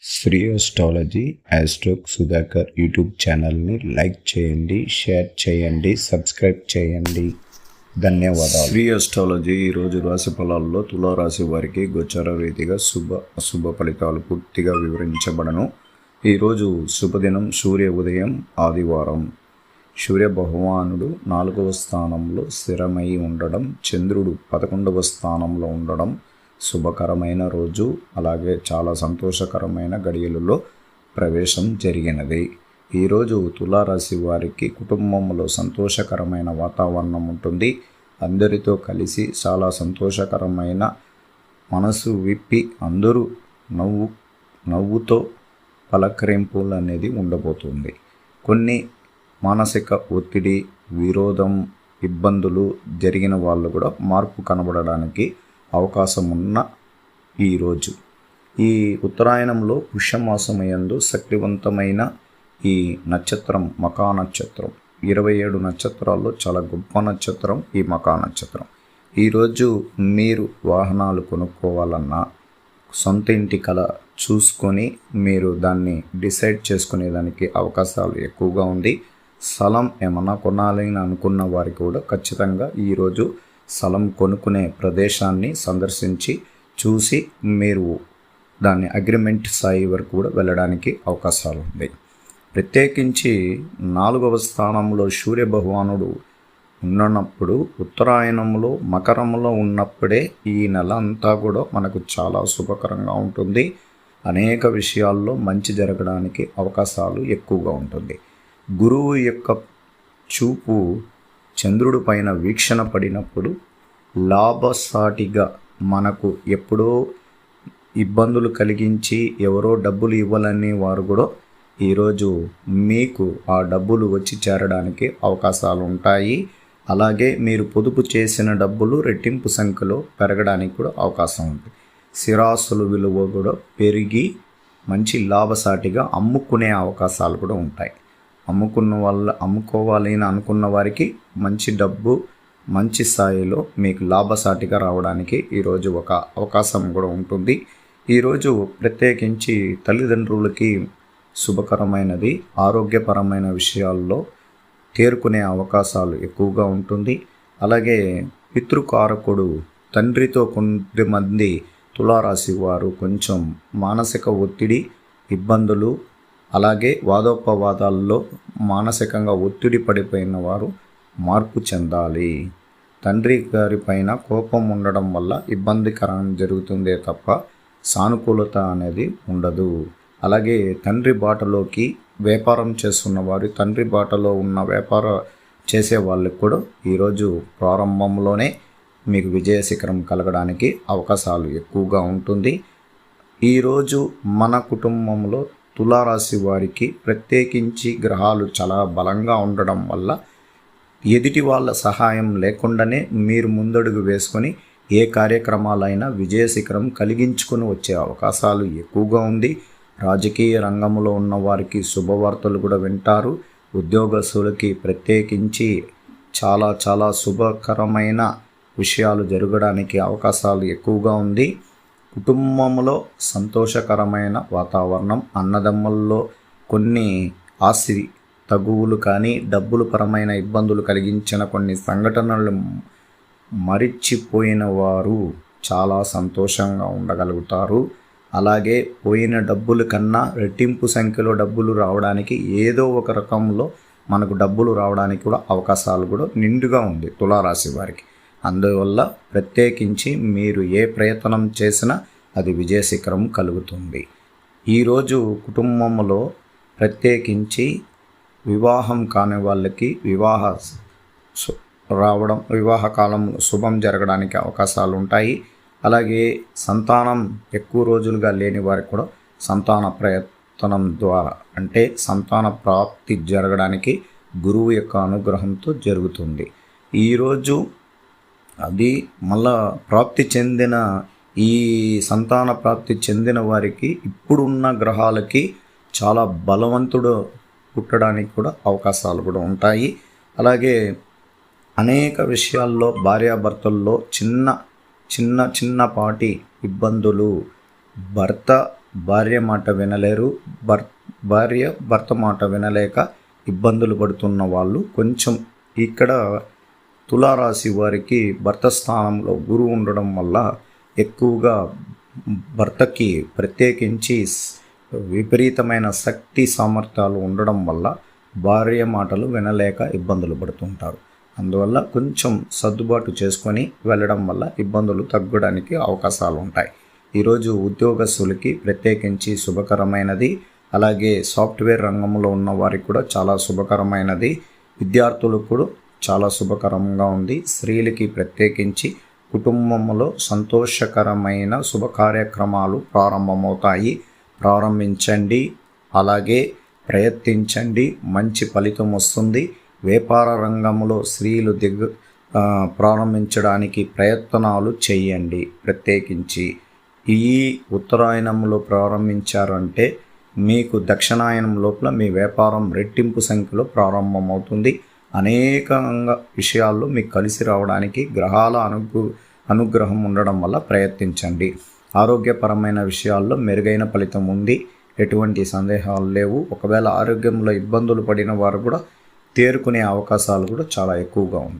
Shri astrology ఆస్ట్రోక్ Sudhakar YouTube ఛానల్ని like చేయండి, share చేయండి, సబ్స్క్రైబ్ చేయండి. ధన్యవాదాలు. శ్రీ అస్ట్రాలజీ ఈరోజు రాశి ఫలాల్లో తులారాశి వారికి గోచార రీతిగా అశుభ ఫలితాలు పూర్తిగా వివరించబడను. ఈరోజు శుభదినం, సూర్య ఉదయం, ఆదివారం. సూర్య భగవానుడు 4వ స్థానంలో స్థిరమై ఉండడం, చంద్రుడు 11వ స్థానంలో ఉండడం శుభకరమైన రోజు. అలాగే చాలా సంతోషకరమైన గడియలలో ప్రవేశం జరిగినది. ఈరోజు తులారాశి వారికి కుటుంబంలో సంతోషకరమైన వాతావరణం ఉంటుంది. అందరితో కలిసి చాలా సంతోషకరమైన మనసు విప్పి అందరూ నవ్వుతో పలకరింపులు అనేది ఉండబోతుంది. కొన్ని మానసిక ఒత్తిడి, విరోధం, ఇబ్బందులు జరిగిన వాళ్ళు కూడా మార్పు కనబడడానికి అవకాశం ఉన్న ఈరోజు. ఈ ఉత్తరాయణంలో పుష్యమాసమయందు శక్తివంతమైన ఈ నక్షత్రం మకా నక్షత్రం. 27 నక్షత్రాల్లో చాలా గొప్ప నక్షత్రం ఈ మకా నక్షత్రం. ఈరోజు మీరు వాహనాలు కొనుక్కోవాలన్నా, సొంత ఇంటి కళ చూసుకొని మీరు దాన్ని డిసైడ్ చేసుకునేదానికి అవకాశాలు ఎక్కువగా ఉంది. స్థలం ఏమన్నా కొనాలని అనుకున్న వారికి కూడా ఖచ్చితంగా ఈరోజు స్థలం కొనుక్కునే ప్రదేశాన్ని సందర్శించి చూసి మీరు దాన్ని అగ్రిమెంట్ స్థాయి వరకు కూడా వెళ్ళడానికి అవకాశాలు ఉంది. ప్రత్యేకించి 4వ స్థానంలో సూర్య భగవానుడు ఉన్నప్పుడు, ఉత్తరాయణంలో మకరంలో ఉన్నప్పుడే ఈ నెల అంతా కూడా మనకు చాలా శుభకరంగా ఉంటుంది. అనేక విషయాల్లో మంచి జరగడానికి అవకాశాలు ఎక్కువగా ఉంటుంది. గురువు యొక్క చూపు చంద్రుడి పైన వీక్షణ పడినప్పుడు లాభసాటిగా మనకు ఎప్పుడో ఇబ్బందులు కలిగించి ఎవరో డబ్బులు ఇవ్వాలని వారు కూడా ఈరోజు మీకు ఆ డబ్బులు వచ్చి చేరడానికి అవకాశాలు ఉంటాయి. అలాగే మీరు పొదుపు చేసిన డబ్బులు రెట్టింపు సంఖ్యలో పెరగడానికి కూడా అవకాశం ఉంది. స్థిరాస్తుల విలువ కూడా పెరిగి మంచి లాభసాటిగా అమ్ముకునే అవకాశాలు కూడా ఉంటాయి. అమ్ముకోవాలి అని అనుకున్న వారికి మంచి డబ్బు మంచి స్థాయిలో మీకు లాభసాటిగా రావడానికి ఈరోజు ఒక అవకాశం కూడా ఉంటుంది. ఈరోజు ప్రత్యేకించి తల్లిదండ్రులకి శుభకరమైనది. ఆరోగ్యపరమైన విషయాల్లో తేరుకునే అవకాశాలు ఎక్కువగా ఉంటుంది. అలాగే పితృకారకుడు తండ్రితో కొంతమంది తులారాశి వారు కొంచెం మానసిక ఒత్తిడి, ఇబ్బందులు, అలాగే వాదోపవాదాల్లో మానసికంగా ఒత్తిడి పడిపోయిన వారు మార్పు చెందాలి. తండ్రి గారి పైన కోపం ఉండడం వల్ల ఇబ్బందికరం జరుగుతుందే తప్ప సానుకూలత అనేది ఉండదు. అలాగే తండ్రి బాటలోకి వ్యాపారం చేస్తున్న వారు, తండ్రి బాటలో ఉన్న వ్యాపారం చేసే వాళ్ళకి కూడా ఈరోజు ప్రారంభంలోనే మీకు విజయ శిఖరం కలగడానికి అవకాశాలు ఎక్కువగా ఉంటుంది. ఈరోజు మన కుటుంబంలో తులారాశి వారికి ప్రత్యేకించి గ్రహాలు చాలా బలంగా ఉండడం వల్ల ఎదుటి వాళ్ళ సహాయం లేకుండానే మీరు ముందడుగు వేసుకొని ఏ కార్యక్రమాలైనా విజయ శిఖరం కలిగించుకొని వచ్చే అవకాశాలు ఎక్కువగా ఉంది. రాజకీయ రంగంలో ఉన్న వారికి శుభవార్తలు కూడా వింటారు. ఉద్యోగస్తులకి ప్రత్యేకించి చాలా చాలా శుభకరమైన విషయాలు జరగడానికి అవకాశాలు ఎక్కువగా ఉంది. కుటుంబంలో సంతోషకరమైన వాతావరణం. అన్నదమ్ముల్లో కొన్ని ఆస్తి తగువులు కానీ, డబ్బులు పరమైన ఇబ్బందులు కలిగించిన కొన్ని సంఘటనలు మరిచిపోయిన వారు చాలా సంతోషంగా ఉండగలుగుతారు. అలాగే పోయిన డబ్బుల కన్నా రెట్టింపు సంఖ్యలో డబ్బులు రావడానికి, ఏదో ఒక రకంలో మనకు డబ్బులు రావడానికి కూడా అవకాశాలు కూడా నిండుగా ఉంది తులారాశి వారికి. అందువల్ల ప్రత్యేకించి మీరు ఏ ప్రయత్నం చేసినా అది విజయ శిఖరం కలుగుతుంది. ఈరోజు కుటుంబంలో ప్రత్యేకించి వివాహం కాని వాళ్ళకి వివాహ కాలం శుభం జరగడానికి అవకాశాలు ఉంటాయి. అలాగే సంతానం ఎక్కువ రోజులుగా లేని వారికి కూడా సంతాన ప్రయత్నం ద్వారా, అంటే సంతాన ప్రాప్తి జరగడానికి గురువు యొక్క అనుగ్రహంతో జరుగుతుంది. ఈరోజు అది మళ్ళా ఈ సంతాన ప్రాప్తి చెందిన వారికి ఇప్పుడున్న గ్రహాలకి చాలా బలవంతుడు పుట్టడానికి కూడా అవకాశాలు కూడా ఉంటాయి. అలాగే అనేక విషయాల్లో భార్యాభర్తల్లో చిన్నపాటి ఇబ్బందులు, భర్త భార్య మాట వినలేరు, భార్య భర్త మాట వినలేక ఇబ్బందులు పడుతున్న వాళ్ళు కొంచెం ఇక్కడ తులారాశి వారికి భర్త స్థానంలో గురువు ఉండడం వల్ల ఎక్కువగా భర్తకి ప్రత్యేకించి విపరీతమైన శక్తి సామర్థ్యాలు ఉండడం వల్ల భార్య మాటలు వినలేక ఇబ్బందులు పడుతుంటారు. అందువల్ల కొంచెం సర్దుబాటు చేసుకొని వెళ్ళడం వల్ల ఇబ్బందులు తగ్గడానికి అవకాశాలు ఉంటాయి. ఈరోజు ఉద్యోగస్తులకి ప్రత్యేకించి శుభకరమైనది. అలాగే సాఫ్ట్వేర్ రంగంలో ఉన్న వారికి కూడా చాలా శుభకరమైనది. విద్యార్థులకు కూడా చాలా శుభకరంగా ఉంది. స్త్రీలకి ప్రత్యేకించి కుటుంబంలో సంతోషకరమైన శుభ కార్యక్రమాలు ప్రారంభమవుతాయి. ప్రారంభించండి, అలాగే ప్రయత్నించండి, మంచి ఫలితం వస్తుంది. వ్యాపార రంగంలో స్త్రీలు ప్రారంభించడానికి ప్రయత్నాలు చేయండి. ప్రత్యేకించి ఈ ఉత్తరాయణంలో ప్రారంభించారంటే మీకు దక్షిణాయనం లోపల మీ వ్యాపారం రెట్టింపు సంఖ్యలో ప్రారంభమవుతుంది. అనేక విషయాల్లో మీకు కలిసి రావడానికి గ్రహాల అనుగ్రహం ఉండడం వల్ల ప్రయత్నించండి. ఆరోగ్యపరమైన విషయాల్లో మెరుగైన ఫలితం ఉంది, ఎటువంటి సందేహాలు లేవు. ఒకవేళ ఆరోగ్యంలో ఇబ్బందులు పడిన వారు కూడా తేరుకునే అవకాశాలు కూడా చాలా ఎక్కువగా ఉంది.